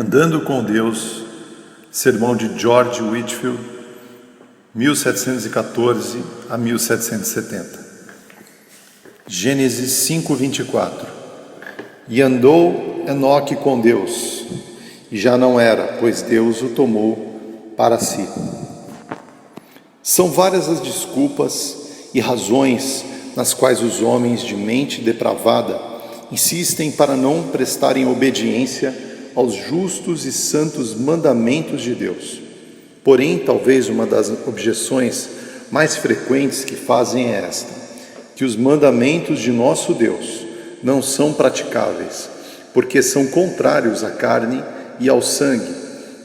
Andando com Deus, sermão de George Whitefield, 1714 a 1770. Gênesis 5:24. E andou Enoque com Deus, e já não era, pois Deus o tomou para si. São várias as desculpas e razões nas quais os homens de mente depravada insistem para não prestarem obediência aos justos e santos mandamentos de Deus. Porém, talvez uma das objeções mais frequentes que fazem é esta: que os mandamentos de nosso Deus não são praticáveis, porque são contrários à carne e ao sangue.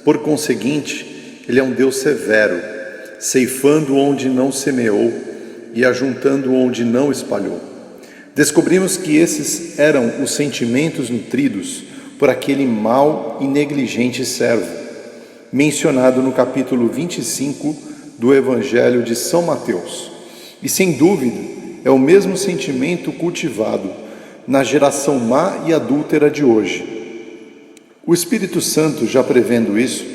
Por conseguinte, Ele é um Deus severo, ceifando onde não semeou e ajuntando onde não espalhou. Descobrimos que esses eram os sentimentos nutridos por aquele mau e negligente servo, mencionado no capítulo 25 do Evangelho de São Mateus. E sem dúvida é o mesmo sentimento cultivado na geração má e adúltera de hoje. O Espírito Santo, já prevendo isso,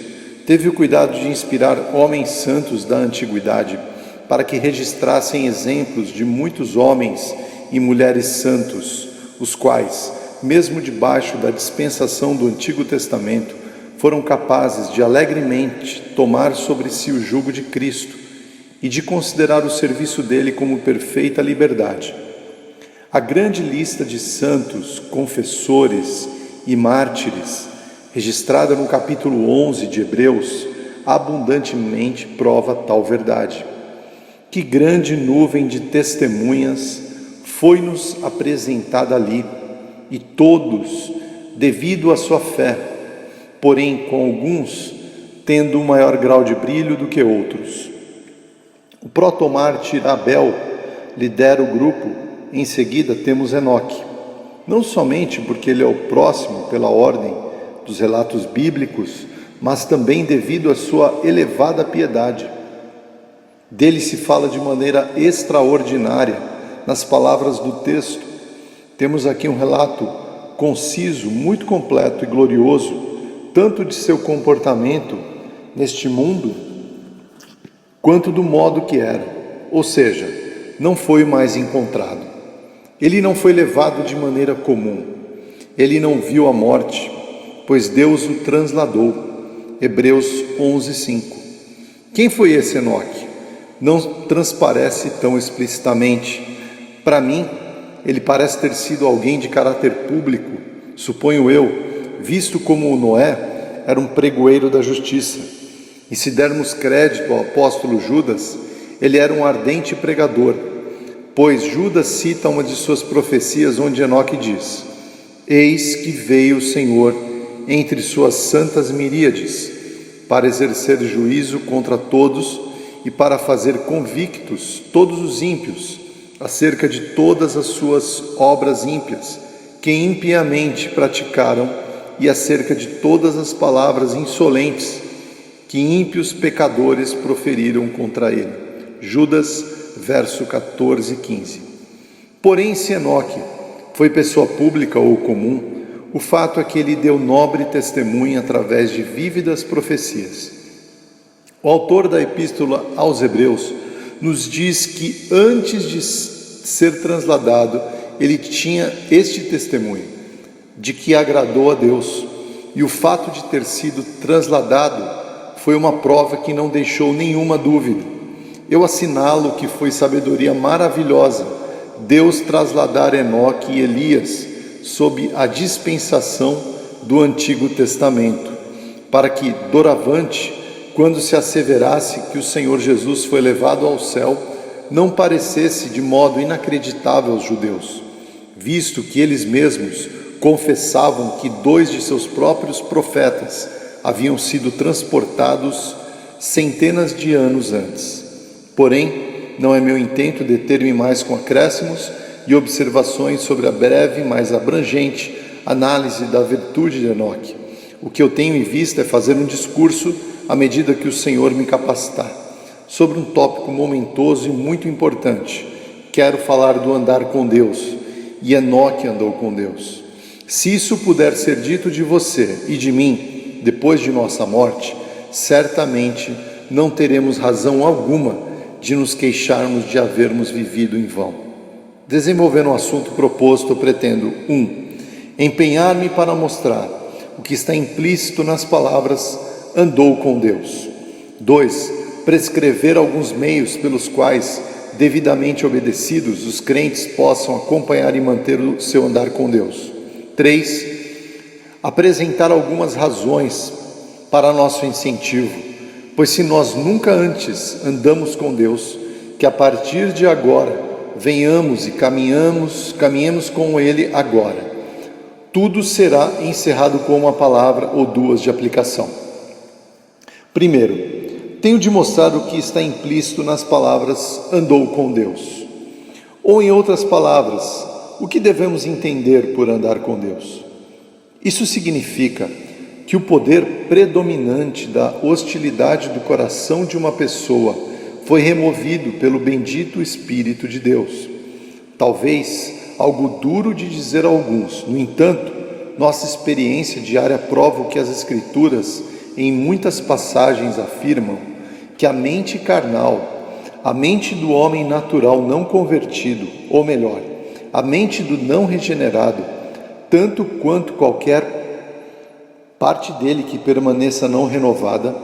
teve o cuidado de inspirar homens santos da antiguidade para que registrassem exemplos de muitos homens e mulheres santos, os quais, mesmo debaixo da dispensação do Antigo Testamento, foram capazes de alegremente tomar sobre si o jugo de Cristo e de considerar o serviço dele como perfeita liberdade. A grande lista de santos, confessores e mártires, registrada no capítulo 11 de Hebreus, abundantemente prova tal verdade. Que grande nuvem de testemunhas foi-nos apresentada ali, e todos, devido à sua fé, porém com alguns tendo um maior grau de brilho do que outros. O protomártir Abel lidera o grupo. Em seguida temos Enoque, não somente porque ele é o próximo pela ordem dos relatos bíblicos, mas também devido à sua elevada piedade. Dele se fala de maneira extraordinária nas palavras do texto. Temos aqui um relato conciso, muito completo e glorioso, tanto de seu comportamento neste mundo, quanto do modo que era, ou seja, não foi mais encontrado. Ele não foi levado de maneira comum, ele não viu a morte, pois Deus o transladou. Hebreus 11:5. Quem foi esse Enoque? Não transparece tão explicitamente. Para mim, ele parece ter sido alguém de caráter público, suponho eu, visto como Noé era um pregoeiro da justiça. E se dermos crédito ao apóstolo Judas, ele era um ardente pregador, pois Judas cita uma de suas profecias onde Enoque diz: eis que veio o Senhor entre suas santas miríades, para exercer juízo contra todos e para fazer convictos todos os ímpios, acerca de todas as suas obras ímpias, que impiamente praticaram, e acerca de todas as palavras insolentes que ímpios pecadores proferiram contra ele. Judas, verso 14 e 15. Porém, se Enoque foi pessoa pública ou comum, o fato é que ele deu nobre testemunho através de vívidas profecias. O autor da Epístola aos Hebreus nos diz que antes de ser transladado, ele tinha este testemunho, de que agradou a Deus, e o fato de ter sido transladado foi uma prova que não deixou nenhuma dúvida. Eu assinalo que foi sabedoria maravilhosa Deus trasladar Enoque e Elias sob a dispensação do Antigo Testamento, para que, doravante, quando se asseverasse que o Senhor Jesus foi levado ao céu, não parecesse de modo inacreditável aos judeus, visto que eles mesmos confessavam que 2 de seus próprios profetas haviam sido transportados centenas de anos antes. Porém, não é meu intento deter-me mais com acréscimos e observações sobre a breve, mas abrangente análise da virtude de Enoque. O que eu tenho em vista é fazer um discurso à medida que o Senhor me capacitar, sobre um tópico momentoso e muito importante. Quero falar do andar com Deus, e Enoque andou com Deus. Se isso puder ser dito de você e de mim, depois de nossa morte, certamente não teremos razão alguma de nos queixarmos de havermos vivido em vão. Desenvolvendo o assunto proposto, eu pretendo 1. Empenhar-me para mostrar o que está implícito nas palavras andou com Deus. 2. Prescrever alguns meios pelos quais, devidamente obedecidos, os crentes possam acompanhar e manter o seu andar com Deus. 3. Apresentar algumas razões para nosso incentivo, pois se nós nunca antes andamos com Deus, que a partir de agora venhamos e caminhemos com Ele agora. Tudo será encerrado com uma palavra ou duas de aplicação. Primeiro, tenho de mostrar o que está implícito nas palavras andou com Deus. Ou em outras palavras, o que devemos entender por andar com Deus? Isso significa que o poder predominante da hostilidade do coração de uma pessoa foi removido pelo bendito Espírito de Deus. Talvez algo duro de dizer a alguns, no entanto, nossa experiência diária prova o que as Escrituras, em muitas passagens, afirmam que a mente carnal, a mente do homem natural não convertido, ou melhor, a mente do não regenerado, tanto quanto qualquer parte dele que permaneça não renovada,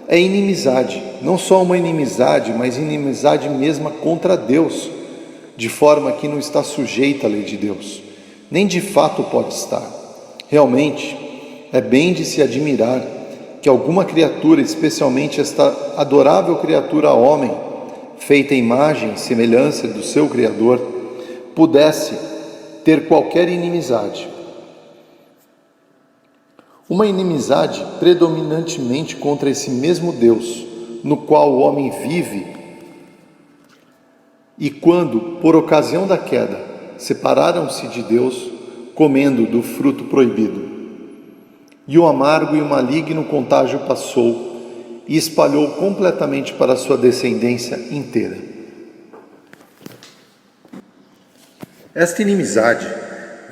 é inimizade, não só uma inimizade, mas inimizade mesma contra Deus, de forma que não está sujeita à lei de Deus, nem de fato pode estar. Realmente, é bem de se admirar que alguma criatura, especialmente esta adorável criatura homem, feita à imagem e semelhança do seu Criador, pudesse ter qualquer inimizade. Uma inimizade predominantemente contra esse mesmo Deus, no qual o homem vive, e quando, por ocasião da queda, separaram-se de Deus, comendo do fruto proibido. E o amargo e o maligno contágio passou e espalhou completamente para a sua descendência inteira. Esta inimizade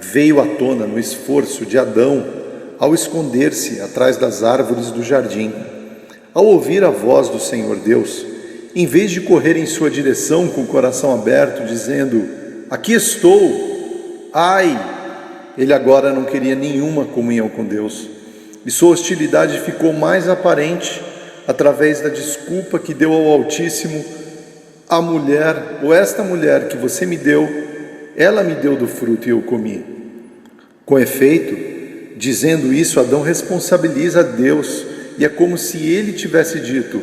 veio à tona no esforço de Adão ao esconder-se atrás das árvores do jardim. Ao ouvir a voz do Senhor Deus, em vez de correr em sua direção com o coração aberto, dizendo: aqui estou, ai! Ele agora não queria nenhuma comunhão com Deus, e sua hostilidade ficou mais aparente através da desculpa que deu ao Altíssimo: a mulher, ou esta mulher que você me deu, ela me deu do fruto e eu comi. Com efeito, dizendo isso, Adão responsabiliza a Deus, e é como se ele tivesse dito: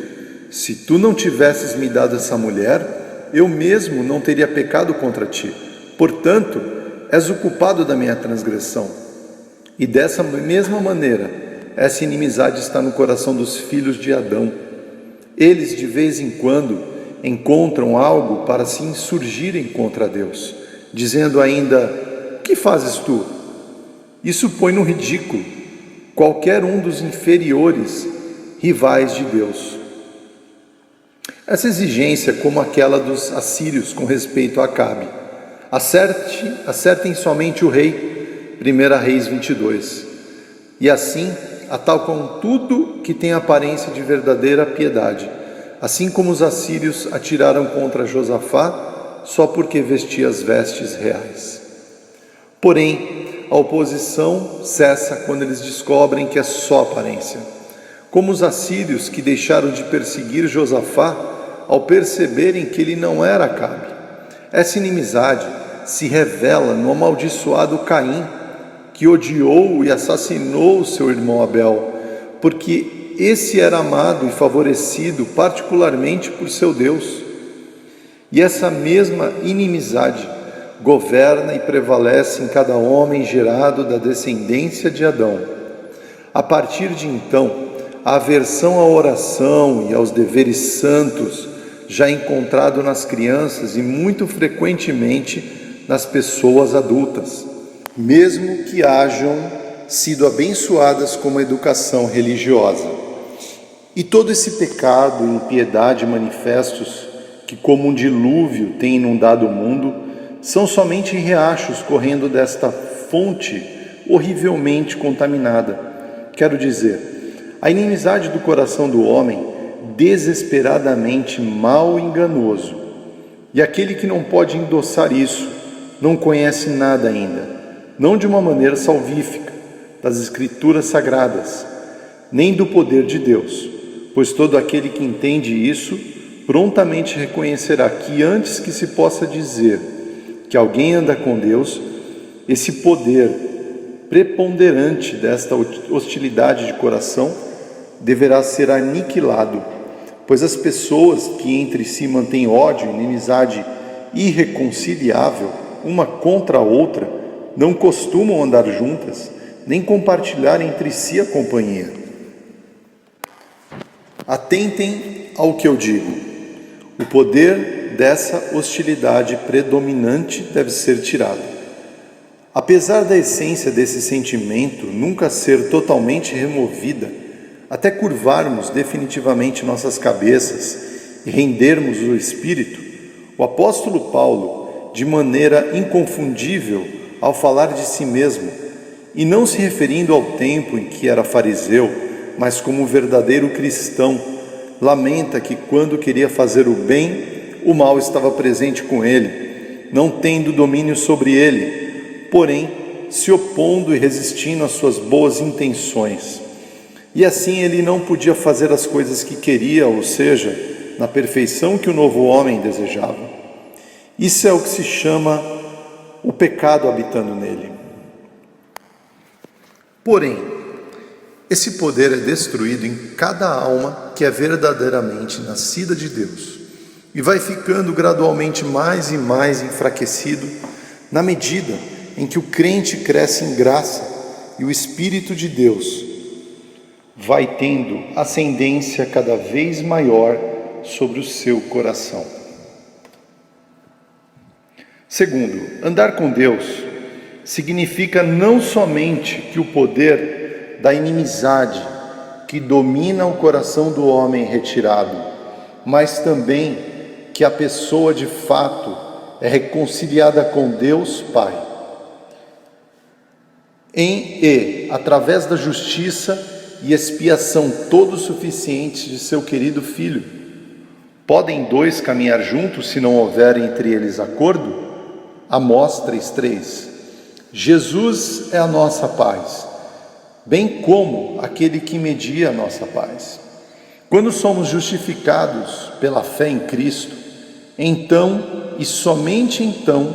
se tu não tivesses me dado essa mulher, eu mesmo não teria pecado contra ti. Portanto, és o culpado da minha transgressão. E dessa mesma maneira, essa inimizade está no coração dos filhos de Adão. Eles, de vez em quando, encontram algo para se insurgirem contra Deus, dizendo ainda: que fazes tu? Isso põe no ridículo qualquer um dos inferiores rivais de Deus. Essa exigência, como aquela dos assírios com respeito a Acabe: acertem somente o rei, 1 Reis 22. E assim atacam tudo que tem aparência de verdadeira piedade, assim como os assírios atiraram contra Josafá, só porque vestia as vestes reais. Porém, a oposição cessa quando eles descobrem que é só aparência, como os assírios que deixaram de perseguir Josafá ao perceberem que ele não era Acabe. Essa inimizade se revela no amaldiçoado Caim, que odiou e assassinou seu irmão Abel, porque esse era amado e favorecido particularmente por seu Deus. E essa mesma inimizade governa e prevalece em cada homem gerado da descendência de Adão. A partir de então, a aversão à oração e aos deveres santos, já encontrado nas crianças e muito frequentemente nas pessoas adultas, mesmo que hajam sido abençoadas com uma educação religiosa. E todo esse pecado e impiedade manifestos, que como um dilúvio tem inundado o mundo, são somente riachos correndo desta fonte horrivelmente contaminada. Quero dizer, A inimizade do coração do homem, desesperadamente mal enganoso. E aquele que não pode endossar isso, não conhece nada ainda, não de uma maneira salvífica, das Escrituras Sagradas, nem do poder de Deus, pois todo aquele que entende isso, prontamente reconhecerá que antes que se possa dizer que alguém anda com Deus, esse poder preponderante desta hostilidade de coração deverá ser aniquilado, pois as pessoas que entre si mantêm ódio e inimizade irreconciliável uma contra a outra não costumam andar juntas, nem compartilhar entre si a companhia. Atentem ao que eu digo. O poder dessa hostilidade predominante deve ser tirado. Apesar da essência desse sentimento nunca ser totalmente removida, até curvarmos definitivamente nossas cabeças e rendermos o espírito, o apóstolo Paulo, de maneira inconfundível, ao falar de si mesmo, e não se referindo ao tempo em que era fariseu, mas como verdadeiro cristão, lamenta que quando queria fazer o bem, o mal estava presente com ele, não tendo domínio sobre ele, porém se opondo e resistindo às suas boas intenções. E assim ele não podia fazer as coisas que queria, ou seja, na perfeição que o novo homem desejava. Isso é o que se chama o pecado habitando nele. Porém, esse poder é destruído em cada alma que é verdadeiramente nascida de Deus e vai ficando gradualmente mais e mais enfraquecido na medida em que o crente cresce em graça e o Espírito de Deus vai tendo ascendência cada vez maior sobre o seu coração. Segundo, andar com Deus significa não somente que o poder da inimizade que domina o coração do homem retirado, mas também que a pessoa de fato é reconciliada com Deus Pai. Através da justiça e expiação todos suficientes de seu querido Filho. Podem dois caminhar juntos se não houver entre eles acordo? Amós 3:3. Jesus é a nossa paz, bem como aquele que media a nossa paz. Quando somos justificados pela fé em Cristo, então e somente então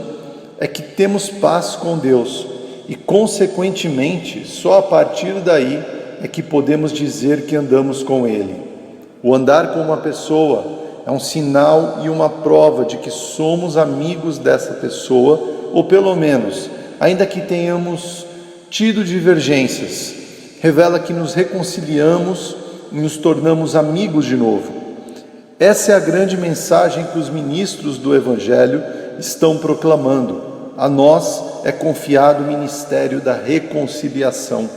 é que temos paz com Deus e, consequentemente, só a partir daí é que podemos dizer que andamos com Ele. O andar com uma pessoa é um sinal e uma prova de que somos amigos dessa pessoa, ou pelo menos, ainda que tenhamos tido divergências, revela que nos reconciliamos e nos tornamos amigos de novo. Essa é a grande mensagem que os ministros do Evangelho estão proclamando. A nós é confiado o ministério da reconciliação.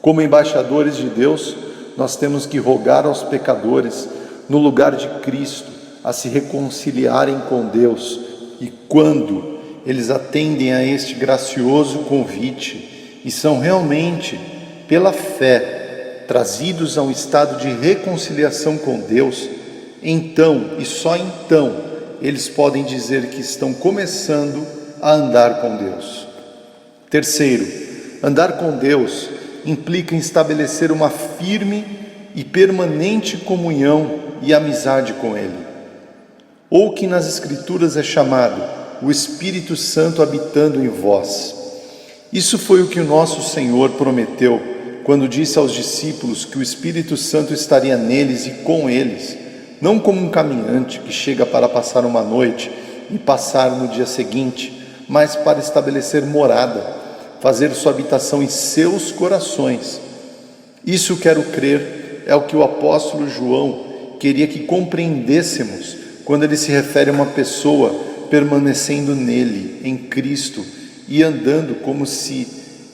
Como embaixadores de Deus, nós temos que rogar aos pecadores, no lugar de Cristo, a se reconciliarem com Deus. E quando eles atendem a este gracioso convite e são realmente, pela fé, trazidos a um estado de reconciliação com Deus, então, e só então, eles podem dizer que estão começando a andar com Deus. Terceiro, andar com Deus implica em estabelecer uma firme e permanente comunhão e amizade com Ele, ou que nas Escrituras é chamado o Espírito Santo habitando em vós. Isso foi o que o nosso Senhor prometeu quando disse aos discípulos que o Espírito Santo estaria neles e com eles, não como um caminhante que chega para passar uma noite e passar no dia seguinte, mas para estabelecer morada, fazer sua habitação em seus corações. Isso quero crer é o que o apóstolo João queria que compreendêssemos quando ele se refere a uma pessoa permanecendo nele, em Cristo, e andando como se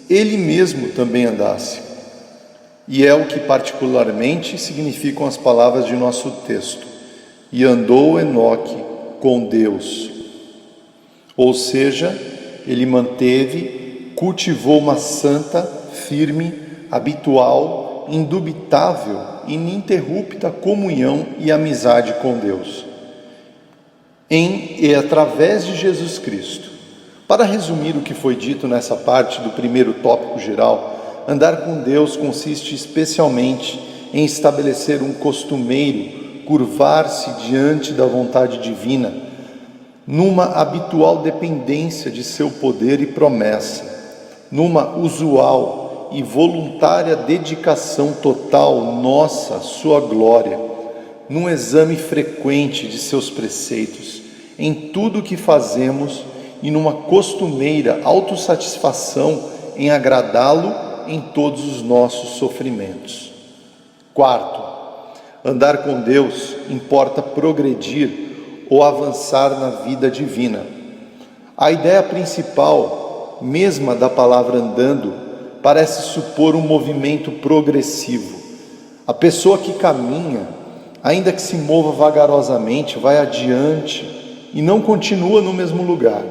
ele mesmo também andasse. E é o que particularmente significam as palavras de nosso texto: e andou Enoque com Deus. Ou seja, ele cultivou uma santa, firme, habitual indubitável e ininterrupta comunhão e amizade com Deus, em e através de Jesus Cristo. Para resumir o que foi dito nessa parte do primeiro tópico geral, andar com Deus consiste especialmente em estabelecer um costumeiro, curvar-se diante da vontade divina, numa habitual dependência de seu poder e promessa, numa usual e voluntária dedicação total nossa à sua glória, num exame frequente de seus preceitos, em tudo o que fazemos e numa costumeira autossatisfação em agradá-lo em todos os nossos sofrimentos. Quarto, andar com Deus importa progredir ou avançar na vida divina. A ideia principal, mesma da palavra andando, parece supor um movimento progressivo. A pessoa que caminha, ainda que se mova vagarosamente, vai adiante e não continua no mesmo lugar.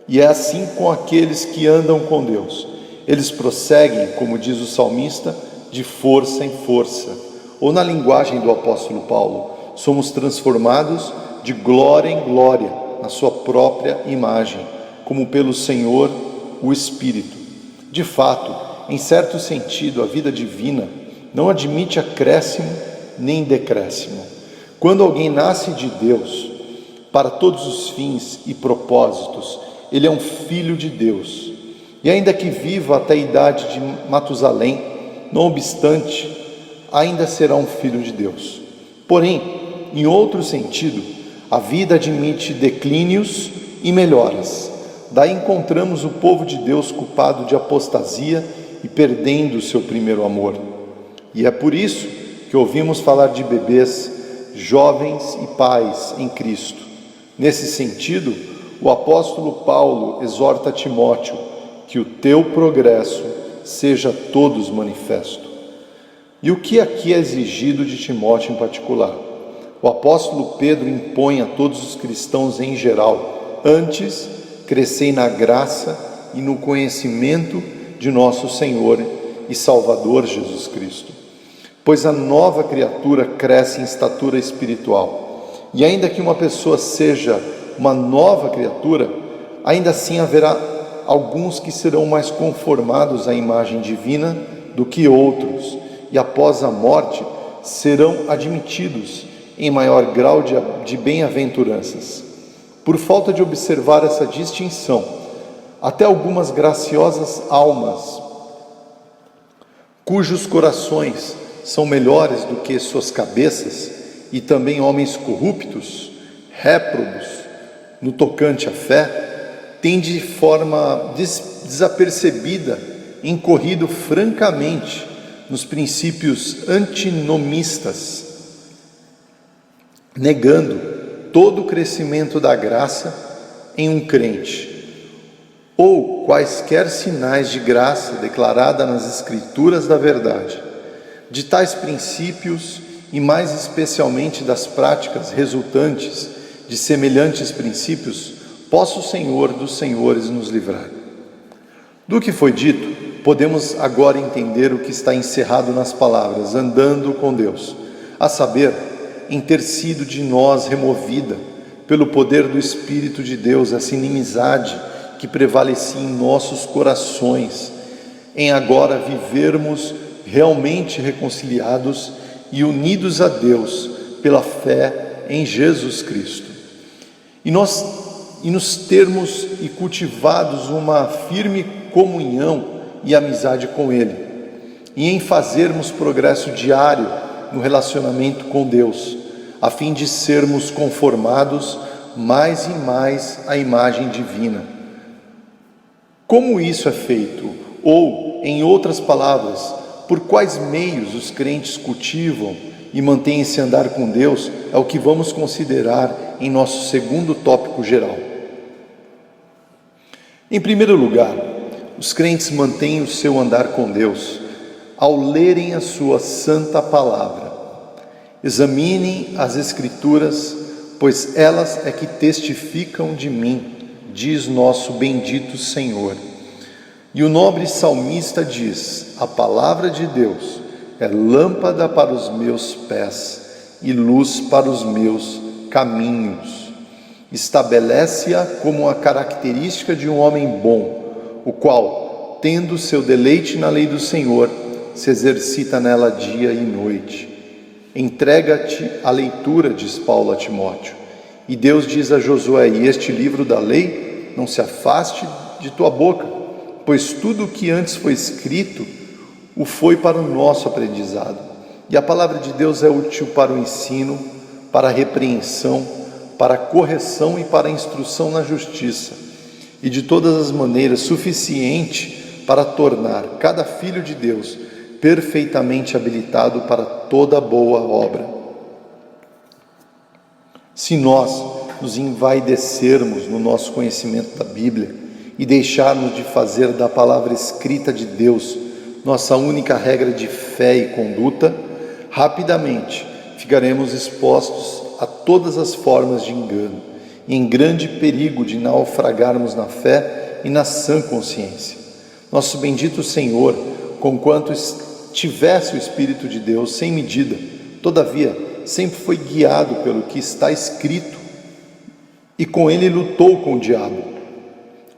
E é assim com aqueles que andam com Deus. Eles prosseguem, como diz o salmista, de força em força. Ou na linguagem do apóstolo Paulo, somos transformados de glória em glória, na sua própria imagem, como pelo Senhor, o Espírito. De fato, em certo sentido, a vida divina não admite acréscimo nem decréscimo. Quando alguém nasce de Deus, para todos os fins e propósitos, ele é um filho de Deus. E ainda que viva até a idade de Matusalém, não obstante, ainda será um filho de Deus. Porém, em outro sentido, a vida admite declínios e melhoras. Daí encontramos o povo de Deus culpado de apostasia e perdendo o seu primeiro amor. E é por isso que ouvimos falar de bebês, jovens e pais em Cristo. Nesse sentido, o apóstolo Paulo exorta Timóteo que o teu progresso seja a todos manifesto. E o que aqui é exigido de Timóteo em particular? O apóstolo Pedro impõe a todos os cristãos em geral: antes, crescei na graça e no conhecimento de nosso Senhor e Salvador Jesus Cristo. Pois a nova criatura cresce em estatura espiritual. E ainda que uma pessoa seja uma nova criatura, ainda assim haverá alguns que serão mais conformados à imagem divina do que outros, e após a morte serão admitidos em maior grau de bem-aventuranças. Por falta de observar essa distinção, até algumas graciosas almas, cujos corações são melhores do que suas cabeças, e também homens corruptos, réprobos, no tocante à fé, têm de forma desapercebida incorrido francamente nos princípios antinomistas, negando todo o crescimento da graça em um crente, ou quaisquer sinais de graça declarada nas Escrituras da verdade. De tais princípios, e mais especialmente das práticas resultantes de semelhantes princípios, possa o Senhor dos Senhores nos livrar. Do que foi dito, podemos agora entender o que está encerrado nas palavras andando com Deus, a saber, em ter sido de nós removida pelo poder do Espírito de Deus essa inimizade que prevalecia em nossos corações, em agora vivermos realmente reconciliados e unidos a Deus pela fé em Jesus Cristo. E nos termos e cultivados uma firme comunhão e amizade com Ele, e em fazermos progresso diário no relacionamento com Deus, a fim de sermos conformados mais e mais à imagem divina. Como isso é feito? Ou, em outras palavras, por quais meios os crentes cultivam e mantêm esse andar com Deus, é o que vamos considerar em nosso segundo tópico geral. Em primeiro lugar, os crentes mantêm o seu andar com Deus ao lerem a sua santa palavra. Examinem as Escrituras, pois elas é que testificam de mim, diz nosso bendito Senhor. E o nobre salmista diz: a palavra de Deus é lâmpada para os meus pés e luz para os meus caminhos. Estabelece-a como a característica de um homem bom, o qual, tendo seu deleite na lei do Senhor, se exercita nela dia e noite. Entrega-te à leitura, diz Paulo a Timóteo. E Deus diz a Josué: e este livro da lei não se afaste de tua boca, pois tudo o que antes foi escrito o foi para o nosso aprendizado. E a palavra de Deus é útil para o ensino, para a repreensão, para a correção e para a instrução na justiça, e de todas as maneiras suficiente para tornar cada filho de Deus perfeitamente habilitado para toda boa obra. Se nós nos envaidecermos no nosso conhecimento da Bíblia e deixarmos de fazer da palavra escrita de Deus nossa única regra de fé e conduta, rapidamente ficaremos expostos a todas as formas de engano e em grande perigo de naufragarmos na fé e na sã consciência. Nosso bendito Senhor, conquanto tivesse o Espírito de Deus sem medida, todavia sempre foi guiado pelo que está escrito e com ele lutou com o diabo.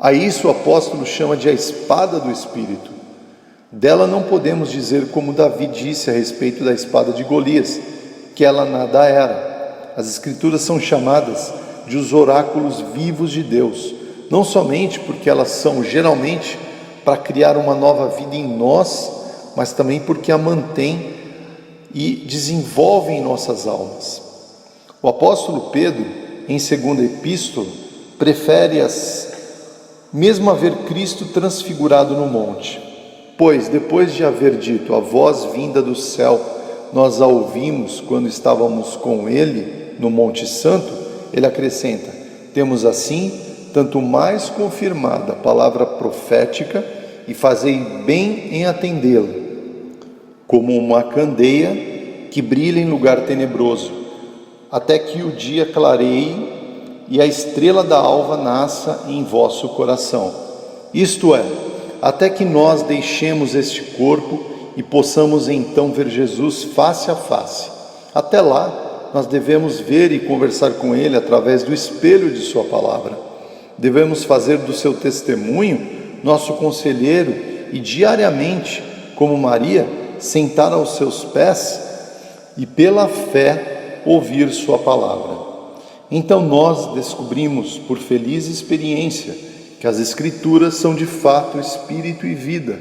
A isso o apóstolo chama de a espada do Espírito. Dela não podemos dizer como Davi disse a respeito da espada de Golias, que ela nada era. As Escrituras são chamadas de os oráculos vivos de Deus, não somente porque elas são geralmente para criar uma nova vida em nós, mas também porque a mantém e desenvolve em nossas almas. O apóstolo Pedro, em segunda epístola, prefere mesmo haver Cristo transfigurado no monte. Pois, depois de haver dito, a voz vinda do céu, nós a ouvimos quando estávamos com ele no Monte Santo, ele acrescenta: temos assim tanto mais confirmada a palavra profética, e fazei bem em atendê-la, como uma candeia que brilha em lugar tenebroso, até que o dia clareie e a estrela da alva nasça em vosso coração. Isto é, até que nós deixemos este corpo e possamos então ver Jesus face a face. Até lá, nós devemos ver e conversar com Ele através do espelho de Sua palavra. Devemos fazer do seu testemunho nosso conselheiro e diariamente, como Maria, sentar aos seus pés e pela fé ouvir Sua palavra. Então nós descobrimos, por feliz experiência, que as Escrituras são de fato espírito e vida,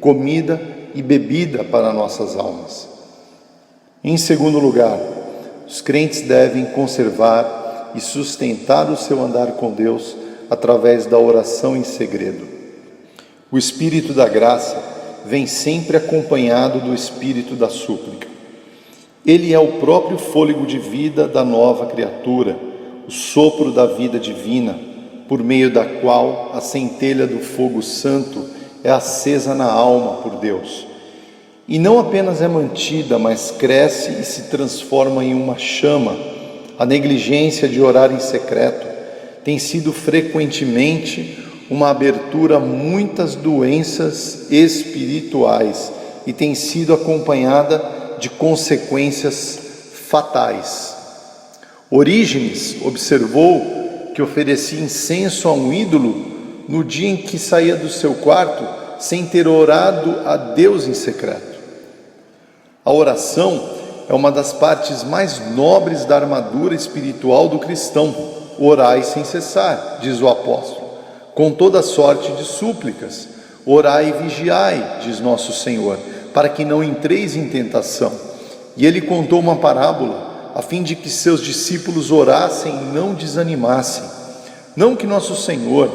comida e bebida para nossas almas. Em segundo lugar, os crentes devem conservar e sustentar o seu andar com Deus através da oração em segredo. O Espírito da graça vem sempre acompanhado do Espírito da súplica. Ele é o próprio fôlego de vida da nova criatura, o sopro da vida divina, por meio da qual a centelha do fogo santo é acesa na alma por Deus. E não apenas é mantida, mas cresce e se transforma em uma chama. A negligência de orar em secreto tem sido frequentemente uma abertura a muitas doenças espirituais e tem sido acompanhada de consequências fatais. Orígenes observou que oferecia incenso a um ídolo no dia em que saía do seu quarto sem ter orado a Deus em secreto. A oração é uma das partes mais nobres da armadura espiritual do cristão. Orai sem cessar, diz o apóstolo, com toda sorte de súplicas. Orai e vigiai, diz nosso Senhor, para que não entreis em tentação. E ele contou uma parábola a fim de que seus discípulos orassem e não desanimassem. Não que nosso Senhor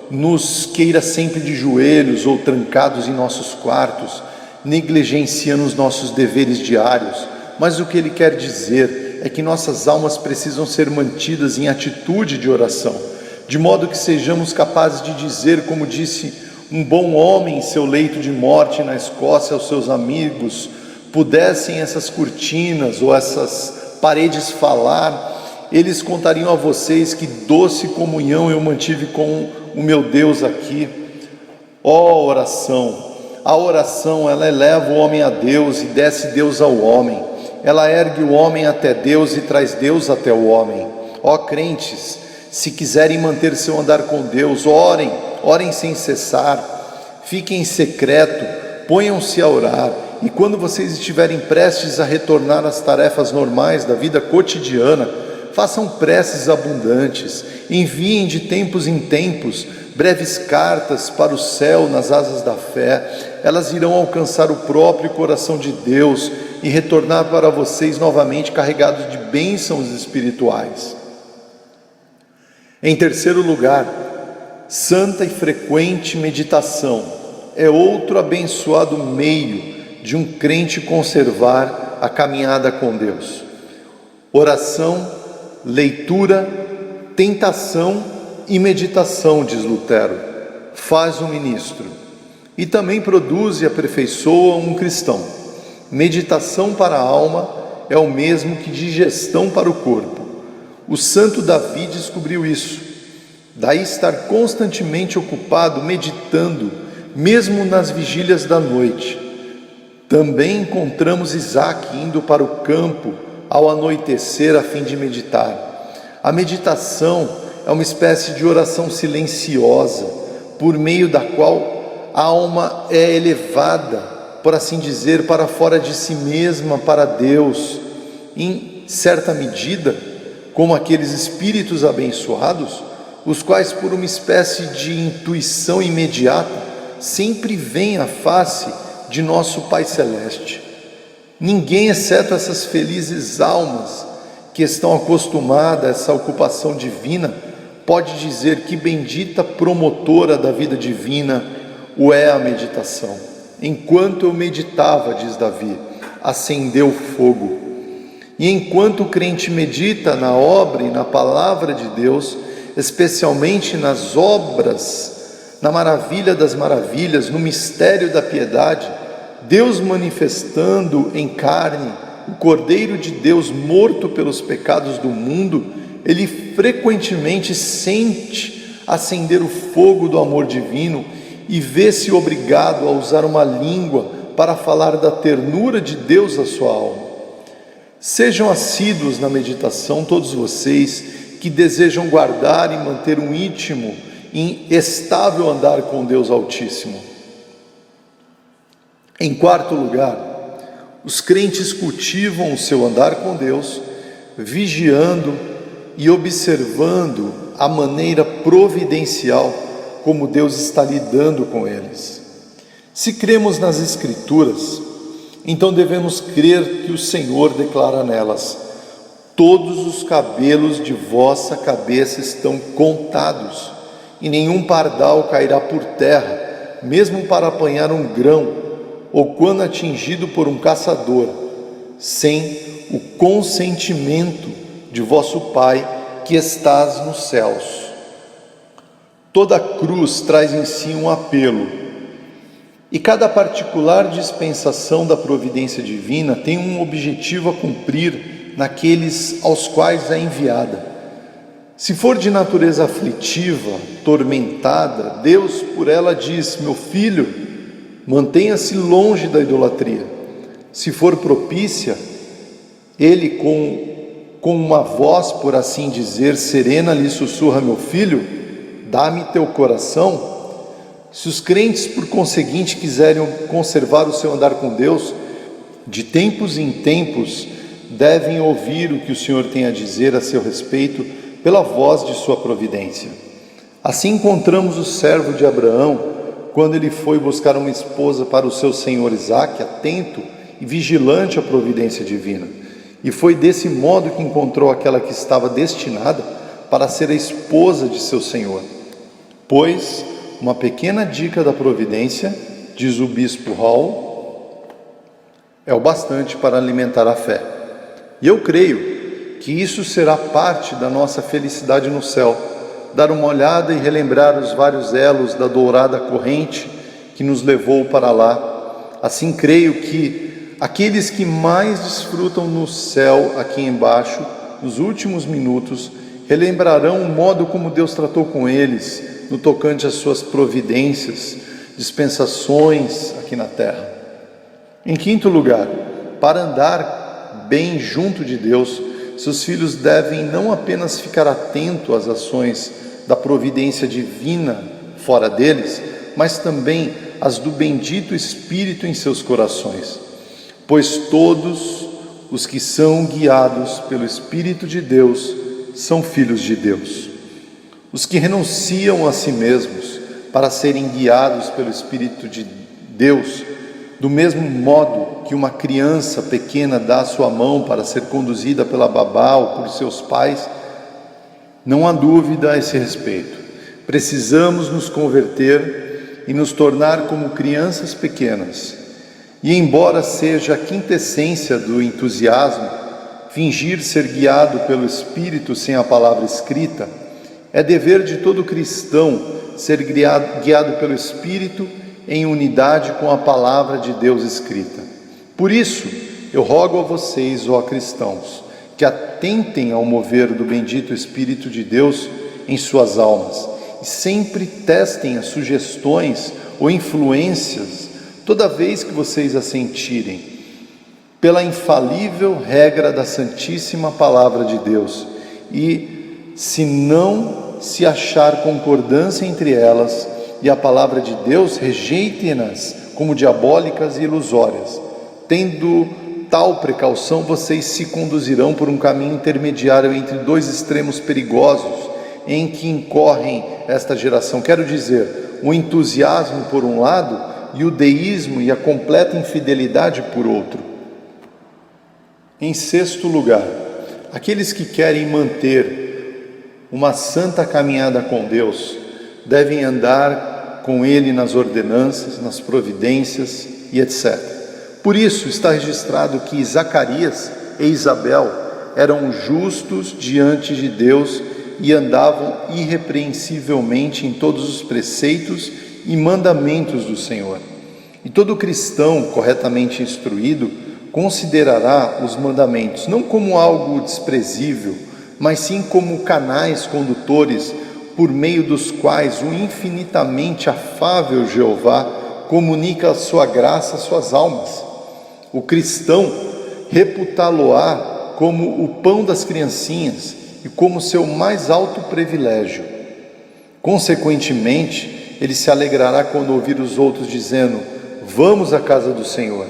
nos queira sempre de joelhos ou trancados em nossos quartos, negligenciando os nossos deveres diários, mas o que Ele quer dizer é que nossas almas precisam ser mantidas em atitude de oração, de modo que sejamos capazes de dizer, como disse um bom homem em seu leito de morte na Escócia aos seus amigos: pudessem essas cortinas ou essas paredes falar, eles contariam a vocês que doce comunhão eu mantive com o meu Deus aqui. Ó oração, A oração, ela eleva o homem a Deus e desce Deus ao homem. Ela ergue o homem até Deus e traz Deus até o homem. Ó crentes, se quiserem manter seu andar com Deus, orem, orem sem cessar, fiquem em secreto, ponham-se a orar, e quando vocês estiverem prestes a retornar às tarefas normais da vida cotidiana, façam preces abundantes, enviem de tempos em tempos breves cartas para o céu nas asas da fé. Elas irão alcançar o próprio coração de Deus e retornar para vocês novamente carregados de bênçãos espirituais. Em terceiro lugar, santa e frequente meditação é outro abençoado meio de um crente conservar a caminhada com Deus. Oração, leitura, tentação e meditação, diz Lutero, faz um ministro, e também produz e aperfeiçoa um cristão. Meditação para a alma é o mesmo que digestão para o corpo. O santo Davi descobriu isso, daí estar constantemente ocupado meditando, mesmo nas vigílias da noite. Também encontramos Isaac indo para o campo ao anoitecer a fim de meditar. A meditação é uma espécie de oração silenciosa, por meio da qual a alma é elevada, por assim dizer, para fora de si mesma, para Deus. Em certa medida, como aqueles espíritos abençoados, os quais, por uma espécie de intuição imediata, sempre veem a face de nosso Pai Celeste. Ninguém, exceto essas felizes almas que estão acostumadas a essa ocupação divina, pode dizer que bendita promotora da vida divina o é a meditação. Enquanto eu meditava, diz Davi, acendeu fogo. E enquanto o crente medita na obra e na palavra de Deus, especialmente nas obras, na maravilha das maravilhas, no mistério da piedade, Deus manifestando em carne, o Cordeiro de Deus morto pelos pecados do mundo, ele frequentemente sente acender o fogo do amor divino e vê-se obrigado a usar uma língua para falar da ternura de Deus à sua alma. Sejam assíduos na meditação todos vocês que desejam guardar e manter um íntimo e estável andar com Deus Altíssimo. Em quarto lugar, os crentes cultivam o seu andar com Deus, vigiando e observando a maneira providencial como Deus está lidando com eles. Se cremos nas Escrituras, então devemos crer que o Senhor declara nelas: todos os cabelos de vossa cabeça estão contados, e nenhum pardal cairá por terra, mesmo para apanhar um grão, ou quando atingido por um caçador, sem o consentimento de vosso Pai que estás nos céus. Toda cruz traz em si um apelo, e cada particular dispensação da providência divina tem um objetivo a cumprir naqueles aos quais é enviada. Se for de natureza aflitiva, tormentada, Deus por ela diz: meu filho, mantenha-se longe da idolatria. Se for propícia, Ele com uma voz, por assim dizer, serena lhe sussurra: meu filho, dá-me teu coração. Se os crentes, por conseguinte, quiserem conservar o seu andar com Deus, de tempos em tempos, devem ouvir o que o Senhor tem a dizer a seu respeito pela voz de sua providência. Assim encontramos o servo de Abraão, quando ele foi buscar uma esposa para o seu senhor Isaque, atento e vigilante à providência divina. E foi desse modo que encontrou aquela que estava destinada para ser a esposa de seu senhor. Pois uma pequena dica da providência, diz o bispo Hall, é o bastante para alimentar a fé. E eu creio que isso será parte da nossa felicidade no céu, dar uma olhada e relembrar os vários elos da dourada corrente que nos levou para lá. Assim creio que aqueles que mais desfrutam no céu aqui embaixo, nos últimos minutos, relembrarão o modo como Deus tratou com eles, no tocante às suas providências, dispensações aqui na terra. Em quinto lugar, para andar bem junto de Deus, seus filhos devem não apenas ficar atentos às ações da providência divina fora deles, mas também as do bendito Espírito em seus corações. Pois todos os que são guiados pelo Espírito de Deus são filhos de Deus. Os que renunciam a si mesmos para serem guiados pelo Espírito de Deus, do mesmo modo que uma criança pequena dá a sua mão para ser conduzida pela babá ou por seus pais, não há dúvida a esse respeito. Precisamos nos converter e nos tornar como crianças pequenas. E embora seja a quintessência do entusiasmo, fingir ser guiado pelo Espírito sem a palavra escrita, é dever de todo cristão ser guiado pelo Espírito em unidade com a palavra de Deus escrita. Por isso, eu rogo a vocês, ó cristãos, que atentem ao mover do bendito Espírito de Deus em suas almas e sempre testem as sugestões ou influências toda vez que vocês as sentirem, pela infalível regra da Santíssima Palavra de Deus, e se não se achar concordância entre elas e a palavra de Deus, rejeitem-nas como diabólicas e ilusórias. Tendo tal precaução, vocês se conduzirão por um caminho intermediário entre dois extremos perigosos em que incorrem esta geração. Quero dizer, o entusiasmo por um lado e o deísmo e a completa infidelidade por outro. Em sexto lugar, aqueles que querem manter uma santa caminhada com Deus devem andar com Ele nas ordenanças, nas providências e etc. Por isso está registrado que Zacarias e Isabel eram justos diante de Deus e andavam irrepreensivelmente em todos os preceitos e mandamentos do Senhor. E todo cristão corretamente instruído considerará os mandamentos não como algo desprezível, mas sim como canais condutores por meio dos quais o infinitamente afável Jeová comunica a sua graça às suas almas. O cristão reputá-lo-á como o pão das criancinhas e como seu mais alto privilégio. Consequentemente, ele se alegrará quando ouvir os outros dizendo: vamos à casa do Senhor.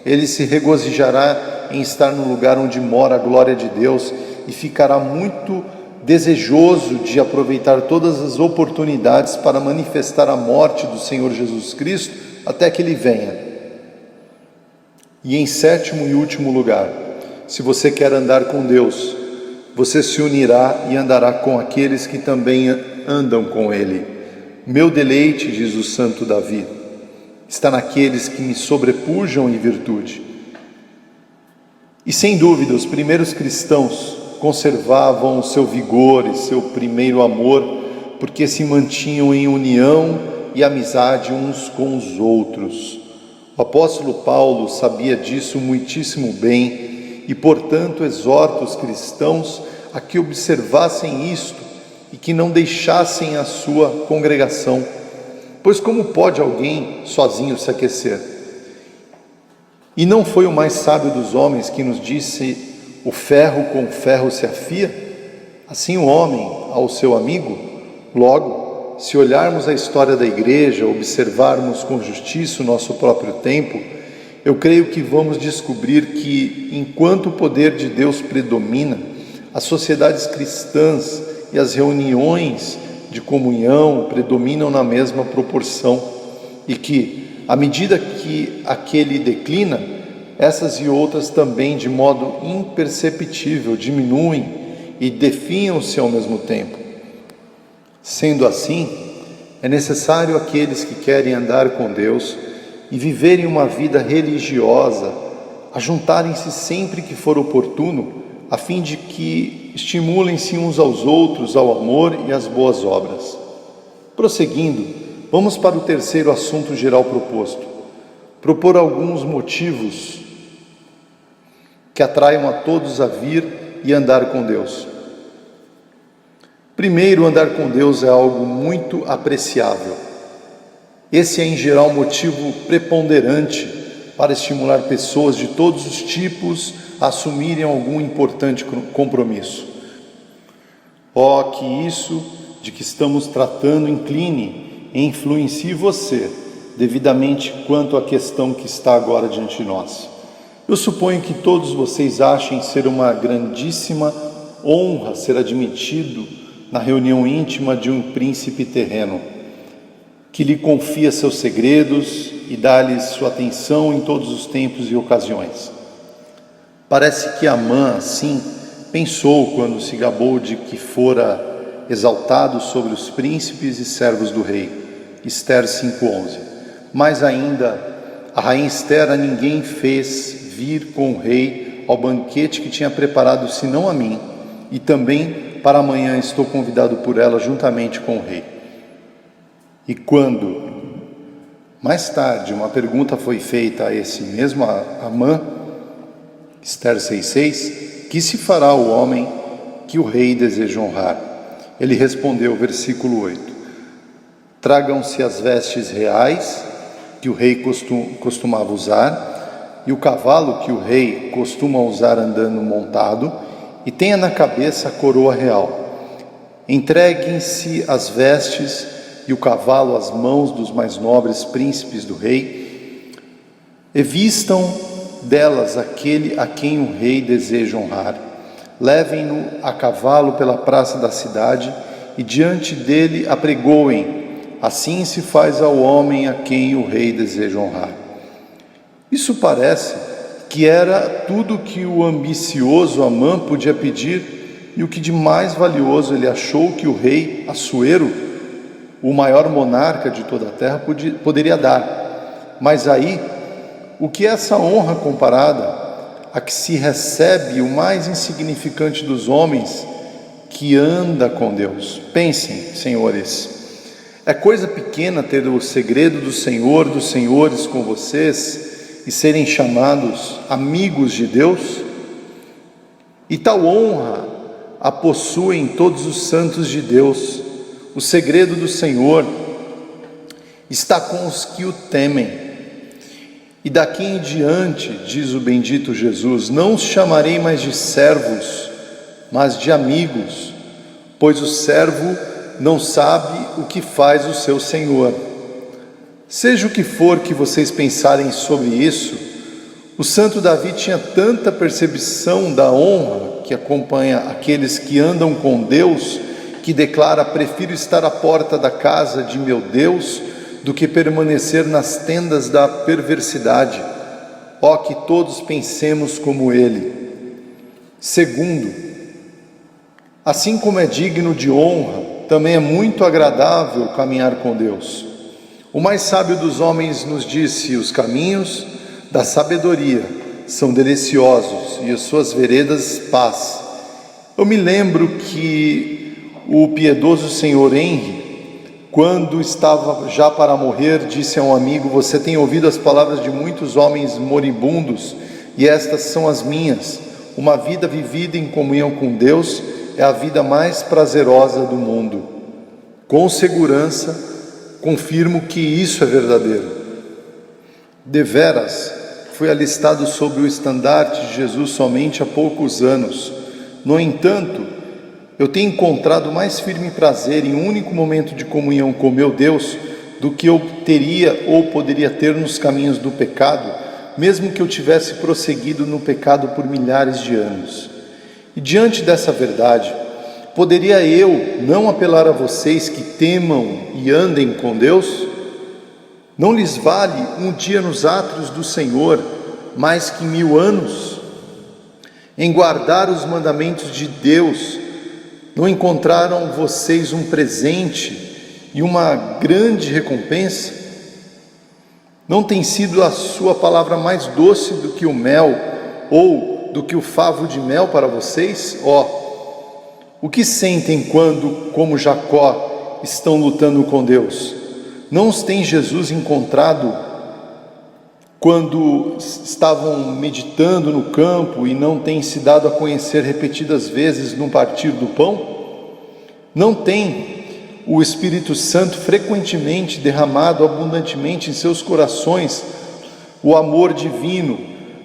Ele se regozijará em estar no lugar onde mora a glória de Deus e ficará muito desejoso de aproveitar todas as oportunidades para manifestar a morte do Senhor Jesus Cristo até que Ele venha. E em sétimo e último lugar, se você quer andar com Deus, você se unirá e andará com aqueles que também andam com Ele. Meu deleite, diz o santo Davi, está naqueles que me sobrepujam em virtude. E sem dúvida, os primeiros cristãos conservavam o seu vigor e seu primeiro amor, porque se mantinham em união e amizade uns com os outros. O apóstolo Paulo sabia disso muitíssimo bem e, portanto, exorta os cristãos a que observassem isto e que não deixassem a sua congregação, pois como pode alguém sozinho se aquecer? E não foi o mais sábio dos homens que nos disse: o ferro com ferro se afia? Assim o homem ao seu amigo. Logo, se olharmos a história da igreja, observarmos com justiça o nosso próprio tempo, eu creio que vamos descobrir que, enquanto o poder de Deus predomina, as sociedades cristãs e as reuniões de comunhão predominam na mesma proporção, e que, à medida que aquele declina, essas e outras também, de modo imperceptível, diminuem e definham-se ao mesmo tempo. Sendo assim, é necessário aqueles que querem andar com Deus e viverem uma vida religiosa ajuntarem-se sempre que for oportuno, a fim de que estimulem-se uns aos outros ao amor e às boas obras. Prosseguindo, vamos para o terceiro assunto geral proposto: propor alguns motivos que atraiam a todos a vir e andar com Deus. Primeiro, andar com Deus é algo muito apreciável. Esse é em geral motivo preponderante para estimular pessoas de todos os tipos a assumirem algum importante compromisso. Que isso de que estamos tratando incline e influencie você devidamente quanto à questão que está agora diante de nós. Eu suponho que todos vocês achem ser uma grandíssima honra ser admitido na reunião íntima de um príncipe terreno, que lhe confia seus segredos e dá-lhes sua atenção em todos os tempos e ocasiões. Parece que Amã, assim, pensou quando se gabou de que fora exaltado sobre os príncipes e servos do rei. Ester 5:11. Mais ainda, a rainha Ester a ninguém fez vir com o rei ao banquete que tinha preparado, senão a mim, e também para amanhã estou convidado por ela juntamente com o rei. E quando, mais tarde, uma pergunta foi feita a esse mesmo Amã, Ester 6:6, que se fará o homem que o rei deseja honrar? Ele respondeu, versículo 8, tragam-se as vestes reais que o rei costumava usar, e o cavalo que o rei costuma usar andando montado, e tenha na cabeça a coroa real. Entreguem-se as vestes e o cavalo às mãos dos mais nobres príncipes do rei, e vistam delas aquele a quem o rei deseja honrar. Levem-no a cavalo pela praça da cidade e diante dele apregoem. Assim se faz ao homem a quem o rei deseja honrar. Isso parece que era tudo que o ambicioso Amã podia pedir e o que de mais valioso ele achou que o rei Assuero, o maior monarca de toda a terra, poderia dar. Mas aí, o que é essa honra comparada a que se recebe o mais insignificante dos homens que anda com Deus? Pensem, senhores, é coisa pequena ter o segredo do Senhor, dos senhores com vocês e serem chamados amigos de Deus? E tal honra a possuem todos os santos de Deus. O segredo do Senhor está com os que o temem. E daqui em diante, diz o bendito Jesus, não os chamarei mais de servos, mas de amigos, pois o servo não sabe o que faz o seu Senhor. Seja o que for que vocês pensarem sobre isso, o santo Davi tinha tanta percepção da honra que acompanha aqueles que andam com Deus, que declara, prefiro estar à porta da casa de meu Deus, do que permanecer nas tendas da perversidade. Que todos pensemos como ele. Segundo, assim como é digno de honra, também é muito agradável caminhar com Deus. O mais sábio dos homens nos disse, os caminhos da sabedoria são deliciosos e as suas veredas paz. Eu me lembro que o piedoso senhor Henry, quando estava já para morrer, disse a um amigo, você tem ouvido as palavras de muitos homens moribundos e estas são as minhas. Uma vida vivida em comunhão com Deus é a vida mais prazerosa do mundo. Com segurança, confirmo que isso é verdadeiro. Deveras, fui alistado sob o estandarte de Jesus somente há poucos anos. No entanto, eu tenho encontrado mais firme prazer em um único momento de comunhão com meu Deus do que eu teria ou poderia ter nos caminhos do pecado, mesmo que eu tivesse prosseguido no pecado por milhares de anos. E diante dessa verdade, poderia eu não apelar a vocês que temam e andem com Deus? Não lhes vale um dia nos átrios do Senhor mais que 1000 anos? Em guardar os mandamentos de Deus, não encontraram vocês um presente e uma grande recompensa? Não tem sido a sua palavra mais doce do que o mel, ou do que o favo de mel para vocês? O que sentem quando, como Jacó, estão lutando com Deus? Não os tem Jesus encontrado quando estavam meditando no campo e não tem se dado a conhecer repetidas vezes no partir do pão? Não tem o Espírito Santo frequentemente derramado abundantemente em seus corações o amor divino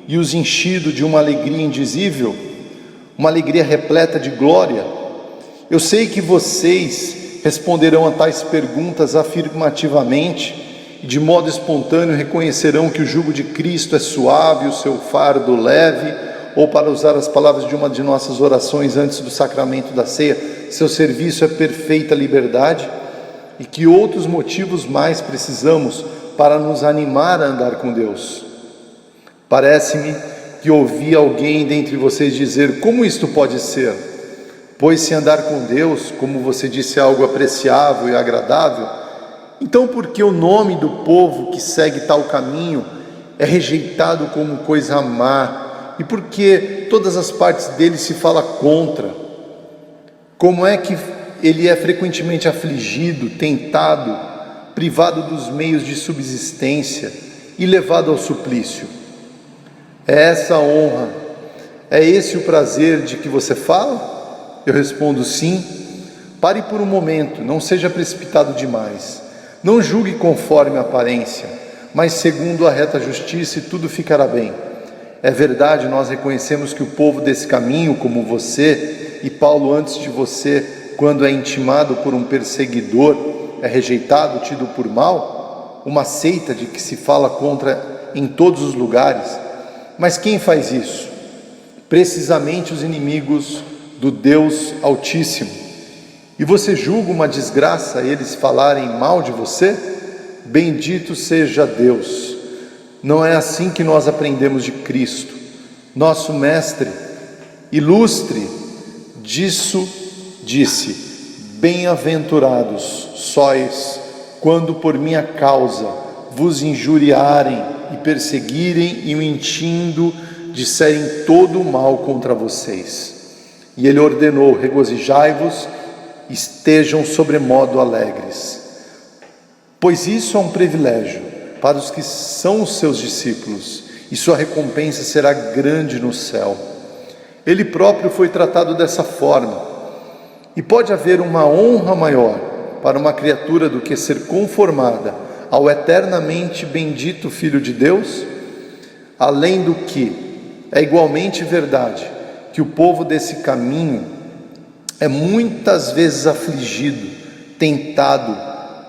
e os enchido de uma alegria indizível, uma alegria repleta de glória? Eu sei que vocês responderão a tais perguntas afirmativamente e de modo espontâneo reconhecerão que o jugo de Cristo é suave, o seu fardo leve, ou, para usar as palavras de uma de nossas orações antes do sacramento da ceia, seu serviço é perfeita liberdade, e que outros motivos mais precisamos para nos animar a andar com Deus. Parece-me que ouvi alguém dentre vocês dizer: como isto pode ser? Pois se andar com Deus, como você disse, é algo apreciável e agradável, então por que o nome do povo que segue tal caminho é rejeitado como coisa má? E por que todas as partes dele se fala contra? Como é que ele é frequentemente afligido, tentado, privado dos meios de subsistência e levado ao suplício? É essa a honra, é esse o prazer de que você fala? Eu respondo: sim. Pare por um momento, não seja precipitado demais. Não julgue conforme a aparência, mas segundo a reta justiça, e tudo ficará bem. É verdade, nós reconhecemos que o povo desse caminho, como você e Paulo antes de você, quando é intimado por um perseguidor, é rejeitado, tido por mal, uma seita de que se fala contra em todos os lugares. Mas quem faz isso? Precisamente os inimigos do Deus Altíssimo. E você julga uma desgraça eles falarem mal de você? Bendito seja Deus! Não é assim que nós aprendemos de Cristo. Nosso Mestre ilustre disso disse: bem-aventurados sois quando por minha causa vos injuriarem e perseguirem e mentindo disserem todo o mal contra vocês. E ele ordenou: regozijai-vos, estejam sobremodo alegres, pois isso é um privilégio para os que são os seus discípulos, e sua recompensa será grande no céu. Ele próprio foi tratado dessa forma, e pode haver uma honra maior para uma criatura do que ser conformada ao eternamente bendito Filho de Deus? Além do que, é igualmente verdade que o povo desse caminho é muitas vezes afligido, tentado,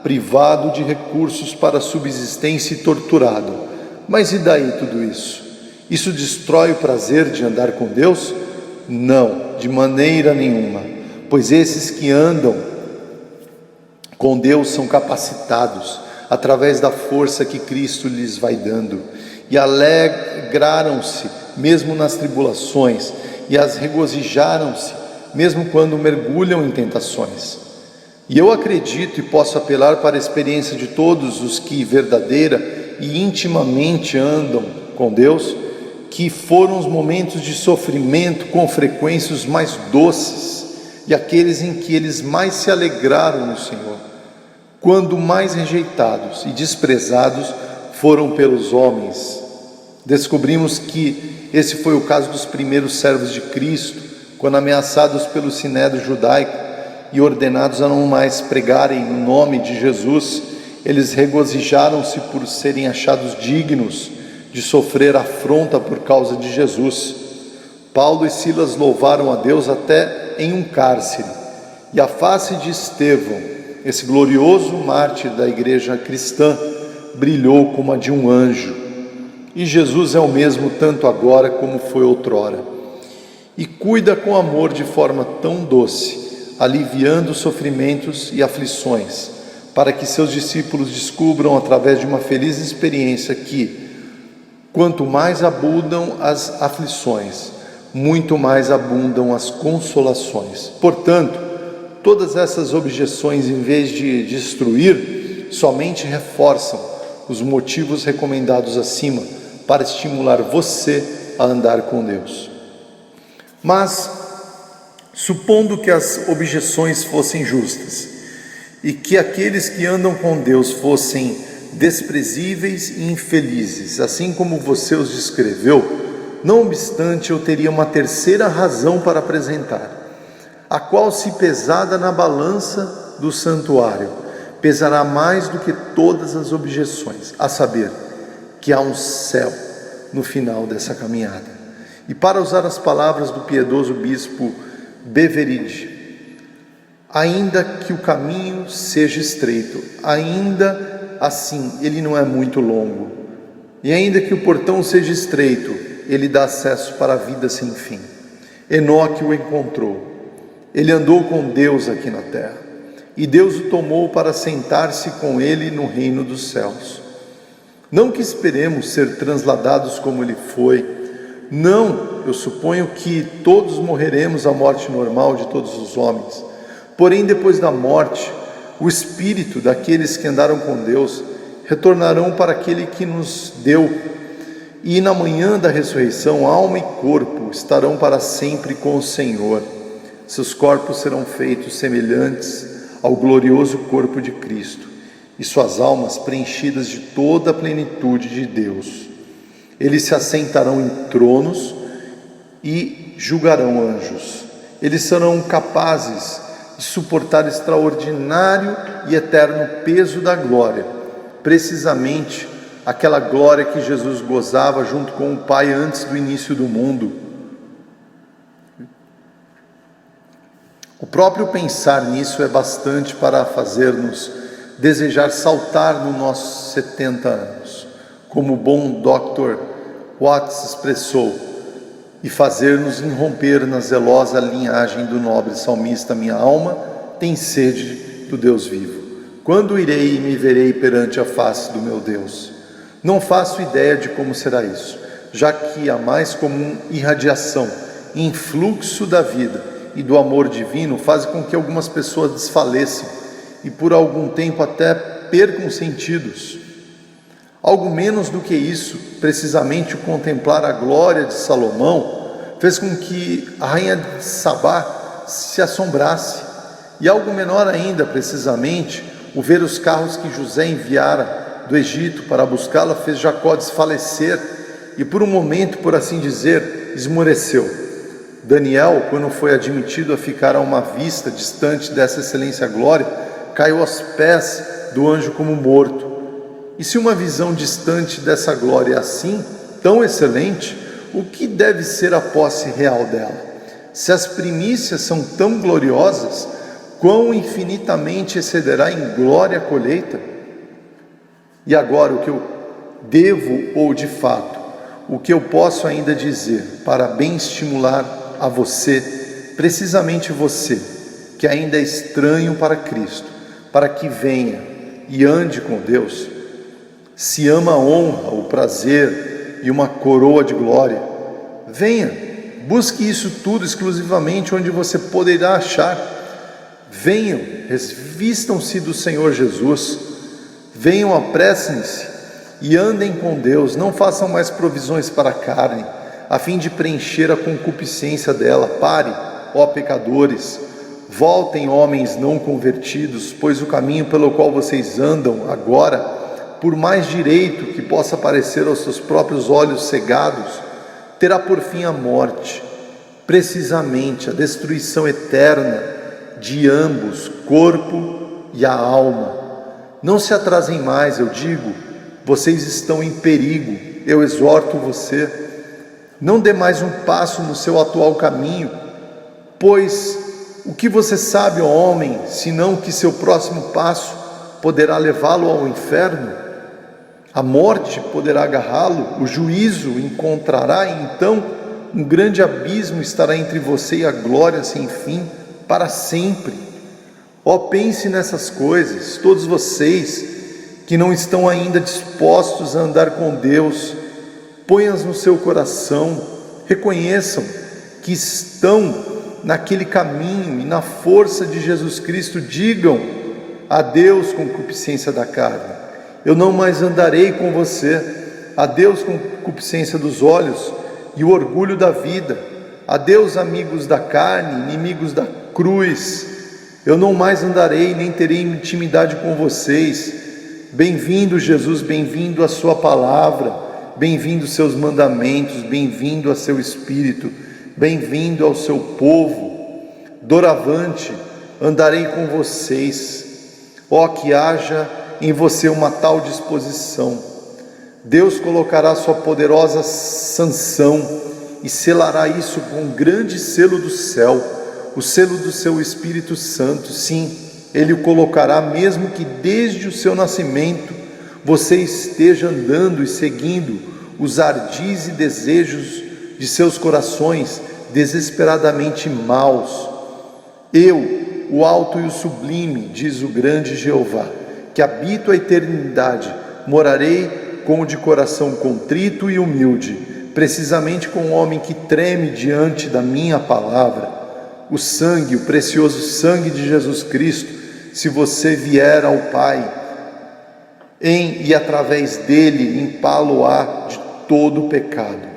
privado de recursos para a subsistência e torturado. Mas e daí tudo isso? Isso destrói o prazer de andar com Deus? Não, de maneira nenhuma, pois esses que andam com Deus são capacitados através da força que Cristo lhes vai dando, e alegraram-se mesmo nas tribulações, e as regozijaram-se mesmo quando mergulham em tentações. E eu acredito e posso apelar para a experiência de todos os que verdadeira e intimamente andam com Deus, que foram os momentos de sofrimento com frequência os mais doces, e aqueles em que eles mais se alegraram no Senhor, quando mais rejeitados e desprezados foram pelos homens. Descobrimos que esse foi o caso dos primeiros servos de Cristo, quando ameaçados pelo sinédrio judaico e ordenados a não mais pregarem no nome de Jesus, eles regozijaram-se por serem achados dignos de sofrer afronta por causa de Jesus. Paulo e Silas louvaram a Deus até em um cárcere, e a face de Estevão, esse glorioso mártir da igreja cristã, brilhou como a de um anjo. E Jesus é o mesmo tanto agora como foi outrora, e cuida com amor de forma tão doce, aliviando sofrimentos e aflições, para que seus discípulos descubram através de uma feliz experiência que, quanto mais abundam as aflições, muito mais abundam as consolações. Portanto, todas essas objeções, em vez de destruir, somente reforçam os motivos recomendados acima para estimular você a andar com Deus. Mas, supondo que as objeções fossem justas e que aqueles que andam com Deus fossem desprezíveis e infelizes, assim como você os descreveu, não obstante, eu teria uma terceira razão para apresentar, a qual, se pesada na balança, do santuário pesará mais do que todas as objeções, a saber, que há um céu no final dessa caminhada. E para usar as palavras do piedoso bispo Beveridge, ainda que o caminho seja estreito, ainda assim ele não é muito longo, e ainda que o portão seja estreito, ele dá acesso para a vida sem fim. Enoque o encontrou, ele andou com Deus aqui na terra, e Deus o tomou para sentar-se com ele no reino dos céus. Não que esperemos ser transladados como ele foi, não, eu suponho que todos morreremos a morte normal de todos os homens. Porém, depois da morte, o espírito daqueles que andaram com Deus retornarão para aquele que nos deu, e na manhã da ressurreição, alma e corpo estarão para sempre com o Senhor. Seus corpos serão feitos semelhantes ao glorioso corpo de Cristo, e suas almas preenchidas de toda a plenitude de Deus. Eles se assentarão em tronos e julgarão anjos. Eles serão capazes de suportar extraordinário e eterno peso da glória, precisamente aquela glória que Jesus gozava junto com o Pai antes do início do mundo. O próprio pensar nisso é bastante para fazer-nos desejar saltar nos nossos 70 anos, como o bom Dr. Watts expressou, e fazer-nos irromper na zelosa linhagem do nobre salmista: minha alma tem sede do Deus vivo. Quando irei e me verei perante a face do meu Deus? Não faço ideia de como será isso, já que a mais comum irradiação, influxo da vida e do amor divino faz com que algumas pessoas desfaleçam e por algum tempo até percam os sentidos. Algo menos do que isso, precisamente o contemplar a glória de Salomão, fez com que a rainha de Sabá se assombrasse. E algo menor ainda, precisamente, o ver os carros que José enviara do Egito para buscá-la fez Jacó desfalecer e por um momento, por assim dizer, esmoreceu. Daniel, quando foi admitido a ficar a uma vista distante dessa excelência glória, caiu aos pés do anjo como morto. E se uma visão distante dessa glória é assim, tão excelente, o que deve ser a posse real dela? Se as primícias são tão gloriosas, quão infinitamente excederá em glória a colheita? E agora o que eu devo, ou de fato, o que eu posso ainda dizer para bem estimular a você, precisamente você, que ainda é estranho para Cristo, para que venha e ande com Deus? Se ama a honra, o prazer e uma coroa de glória, venha, busque isso tudo exclusivamente onde você poderá achar. Venham, revistam-se do Senhor Jesus, venham, apressem-se e andem com Deus. Não façam mais provisões para a carne, a fim de preencher a concupiscência dela. Pare, ó pecadores, voltem, homens não convertidos, pois o caminho pelo qual vocês andam agora, por mais direito que possa parecer aos seus próprios olhos cegados, terá por fim a morte, precisamente a destruição eterna de ambos, corpo e a alma. Não se atrasem mais, eu digo, vocês estão em perigo. Eu exorto você, não dê mais um passo no seu atual caminho, pois o que você sabe, ó homem, senão que seu próximo passo poderá levá-lo ao inferno? A morte poderá agarrá-lo, o juízo o encontrará, e então um grande abismo estará entre você e a glória sem fim, para sempre. Ó, pense nessas coisas, todos vocês que não estão ainda dispostos a andar com Deus, ponham-as no seu coração, reconheçam que estão naquele caminho e na força de Jesus Cristo. Digam adeus concupiscência da carne, eu não mais andarei com você. Adeus concupiscência dos olhos e o orgulho da vida. Adeus amigos da carne, inimigos da cruz, eu não mais andarei nem terei intimidade com vocês. Bem-vindo Jesus, bem-vindo a sua palavra, bem-vindo aos seus mandamentos, bem-vindo a seu Espírito, bem-vindo ao seu povo. Doravante, andarei com vocês. Ó, que haja em você uma tal disposição. Deus colocará sua poderosa sanção e selará isso com um grande selo do céu, o selo do seu Espírito Santo. Sim, Ele o colocará, mesmo que desde o seu nascimento você esteja andando e seguindo os ardis e desejos de seus corações desesperadamente maus. Eu, o alto e o sublime, diz o grande Jeová, que habito a eternidade, morarei com o de coração contrito e humilde, precisamente com o homem que treme diante da minha palavra. O sangue, o precioso sangue de Jesus Cristo, se você vier ao Pai, em e através dele limpá-lo-á de todo o pecado.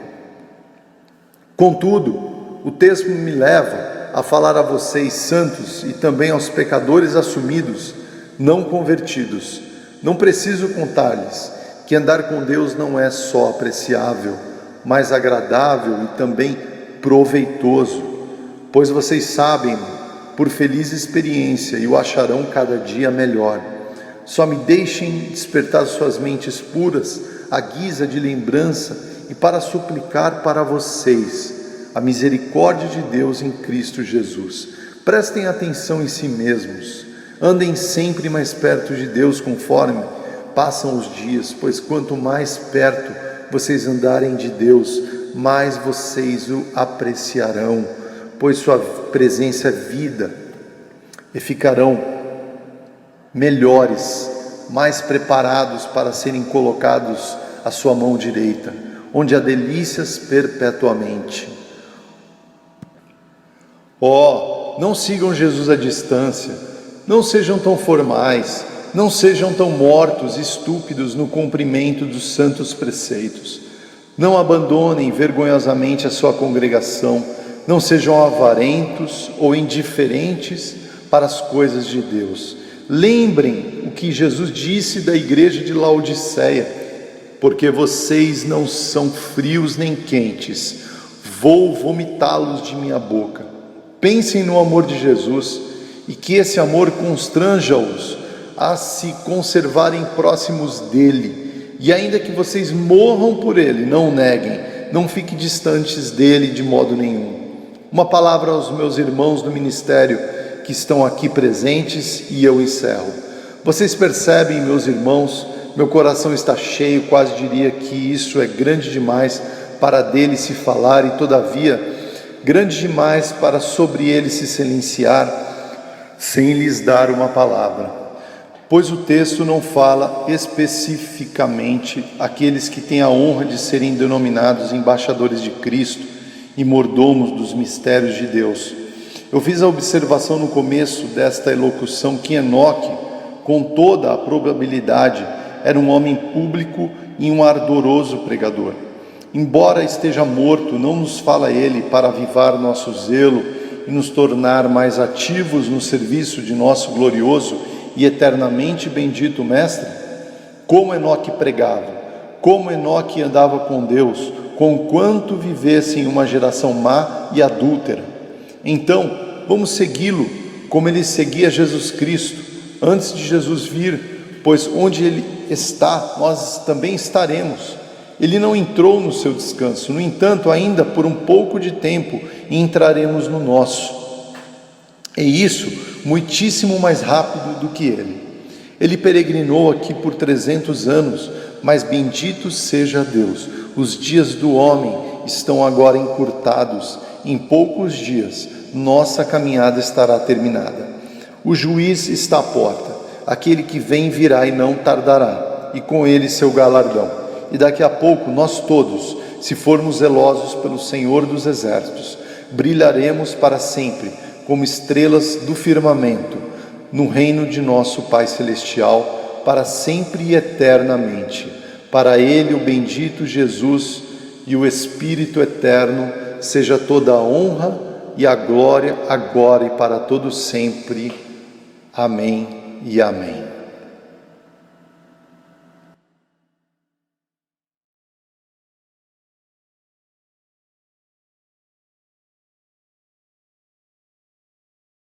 Contudo, o texto me leva a falar a vocês, santos, e também aos pecadores assumidos, não convertidos. Não preciso contar-lhes que andar com Deus não é só apreciável, mas agradável e também proveitoso, pois vocês sabem, por feliz experiência, e o acharão cada dia melhor. Só me deixem despertar suas mentes puras, à guisa de lembrança, e para suplicar para vocês a misericórdia de Deus em Cristo Jesus. Prestem atenção em si mesmos, andem sempre mais perto de Deus conforme passam os dias, pois quanto mais perto vocês andarem de Deus, mais vocês o apreciarão, pois sua presença é vida, e ficarão melhores, mais preparados para serem colocados à sua mão direita, onde há delícias perpetuamente. Não sigam Jesus à distância, não sejam tão formais, não sejam tão mortos e estúpidos no cumprimento dos santos preceitos. Não abandonem vergonhosamente a sua congregação, não sejam avarentos ou indiferentes para as coisas de Deus. Lembrem o que Jesus disse da igreja de Laodiceia: porque vocês não são frios nem quentes, vou vomitá-los de minha boca. Pensem no amor de Jesus e que esse amor constranja-os a se conservarem próximos dele, e ainda que vocês morram por ele, não o neguem, não fiquem distantes dele de modo nenhum. Uma palavra aos meus irmãos do ministério que estão aqui presentes e eu encerro. Vocês percebem, meus irmãos, meu coração está cheio, quase diria que isso é grande demais para dele se falar, e todavia grande demais para sobre ele se silenciar sem lhes dar uma palavra, pois o texto não fala especificamente aqueles que têm a honra de serem denominados embaixadores de Cristo e mordomos dos mistérios de Deus. Eu fiz a observação no começo desta elocução que Enoque, com toda a probabilidade, era um homem público e um ardoroso pregador. Embora esteja morto, não nos fala ele para avivar nosso zelo e nos tornar mais ativos no serviço de nosso glorioso e eternamente bendito Mestre? Como Enoque pregava, como Enoque andava com Deus, conquanto vivesse em uma geração má e adúltera. Então, vamos segui-lo como ele seguia Jesus Cristo, antes de Jesus vir, pois onde ele está, nós também estaremos. Ele não entrou no seu descanso, no entanto, ainda por um pouco de tempo, entraremos no nosso. E isso, muitíssimo mais rápido do que ele. Ele peregrinou aqui por 300 anos, mas bendito seja Deus. Os dias do homem estão agora encurtados. Em poucos dias, nossa caminhada estará terminada. O juiz está à porta. Aquele que vem virá e não tardará, e com ele seu galardão. E daqui a pouco nós todos, se formos zelosos pelo Senhor dos Exércitos, brilharemos para sempre como estrelas do firmamento, no reino de nosso Pai Celestial, para sempre e eternamente. Para Ele, o bendito Jesus e o Espírito eterno, seja toda a honra e a glória, agora e para todo sempre. Amém e amém.